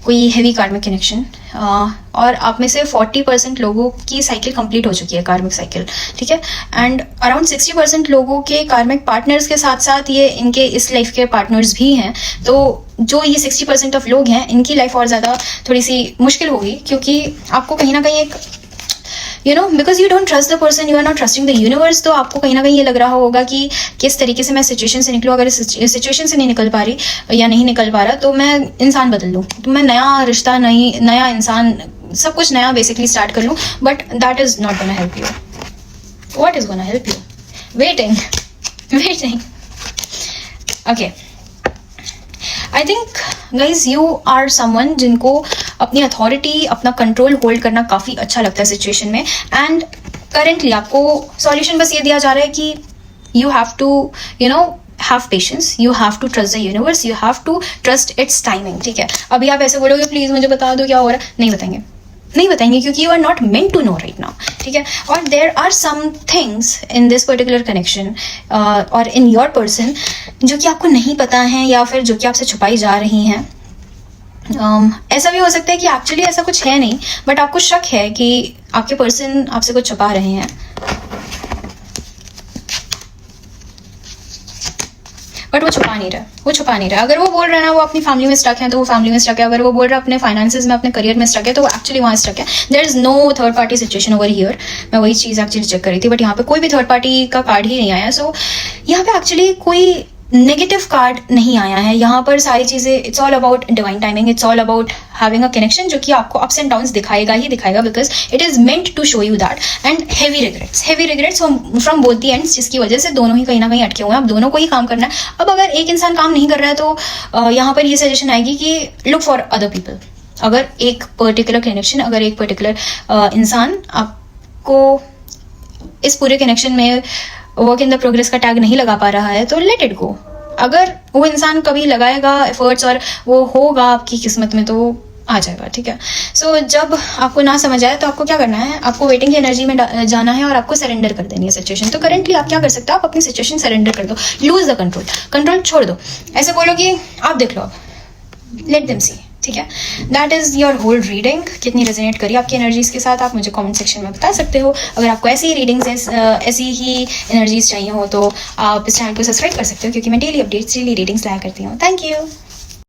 कोई heavy karmic connection, और आप में से 40% लोगों की साइकिल कंप्लीट हो चुकी है, कार्मिक साइकिल, ठीक है। एंड अराउंड 60% लोगों के कार्मिक पार्टनर्स के साथ साथ ये इनके इस लाइफ के पार्टनर्स भी हैं। तो जो ये 60% ऑफ लोग हैं, इनकी लाइफ और ज़्यादा थोड़ी सी मुश्किल होगी, क्योंकि आपको कहीं ना कहीं एक because you don't trust the person, you are not trusting the universe. तो आपको कहीं ना कहीं ये लग रहा होगा कि किस तरीके से मैं सिचुएशन से निकलूँ, अगर सिचुएशन से नहीं निकल पा रही या नहीं निकल पा रहा तो मैं इंसान बदल लूँ, तो मैं नया रिश्ता, नया इंसान, सब कुछ नया बेसिकली स्टार्ट कर लूँ। But that is not gonna help you. What is gonna help you? Waiting. Okay, I think guys you are someone जिनको अपनी अथॉरिटी, अपना कंट्रोल होल्ड करना काफ़ी अच्छा लगता है सिचुएशन में। एंड करेंटली आपको सॉल्यूशन बस ये दिया जा रहा है कि you have to have patience, you have to trust the universe, you have to trust its timing, ठीक है। अभी आप ऐसे बोलोगे प्लीज मुझे बता दो क्या हो रहा है, नहीं बताएंगे क्योंकि you are not meant to know right now, ठीक है। और there are some things in this particular connection और इन योर पर्सन जो कि आपको नहीं पता है, या फिर जो कि आपसे छुपाई जा रही हैं। ऐसा भी हो सकता है कि एक्चुअली ऐसा कुछ है नहीं, बट आपको शक है कि आपके पर्सन आपसे कुछ छुपा रहे हैं। बट वो छुपा नहीं रहा। अगर वो बोल रहा है ना वो अपनी फैमिली में स्टक है, तो वो फैमिली में स्टक है। अगर वो बोल रहा है अपने फाइनेंसेस में, अपने करियर में स्टक है, तो वो एक्चुअली वहाँ स्टक है। There is no third party situation over here. मैं वही चीज़ एक्चुअली चेक कर रही थी, बट यहाँ पे कोई भी थर्ड पार्टी का कार्ड ही नहीं आया। सो यहाँ पे एक्चुअली कोई नेगेटिव कार्ड नहीं आया है। यहाँ पर सारी चीज़ें, it's all about divine timing, it's all about having a connection जो कि आपको अप्स एंड डाउन्स दिखाएगा ही दिखाएगा, because it is meant to show you that. And heavy regrets from both the ends, जिसकी वजह से दोनों ही कहीं ना कहीं अटके हुए हैं। अब दोनों को ही काम करना है। अब अगर एक इंसान काम नहीं कर रहा है तो यहाँ पर ये सजेशन आएगी कि लुक फॉर अदर पीपल। अगर एक पर्टिकुलर कनेक्शन, अगर एक पर्टिकुलर इंसान आपको इस पूरे कनेक्शन में वर्क इन द प्रोग्रेस का टैग नहीं लगा पा रहा है तो लेट इट गो। अगर वो इंसान कभी लगाएगा एफर्ट्स और वो होगा आपकी किस्मत में तो आ जाएगा, ठीक है। सो जब आपको ना समझ आए तो आपको क्या करना है, आपको वेटिंग की एनर्जी में जाना है और आपको सरेंडर कर देनी है सिचुएशन। तो करेंटली आप क्या कर सकते हो, आप अपनी सिचुएशन सरेंडर कर दो, लूज द कंट्रोल छोड़ दो। ऐसे बोलो कि आप देख लो, अब लेट देम सी, ठीक है। That is your whole reading. कितनी रेजोनेट करी आपकी एनर्जीज के साथ आप मुझे कमेंट सेक्शन में बता सकते हो। अगर आपको ऐसी ही रीडिंग्स, ऐसी ही एनर्जीज चाहिए हो तो आप इस चैनल को सब्सक्राइब कर सकते हो, क्योंकि मैं डेली अपडेट्स, डेली रीडिंग्स लाया करती हूँ। Thank you.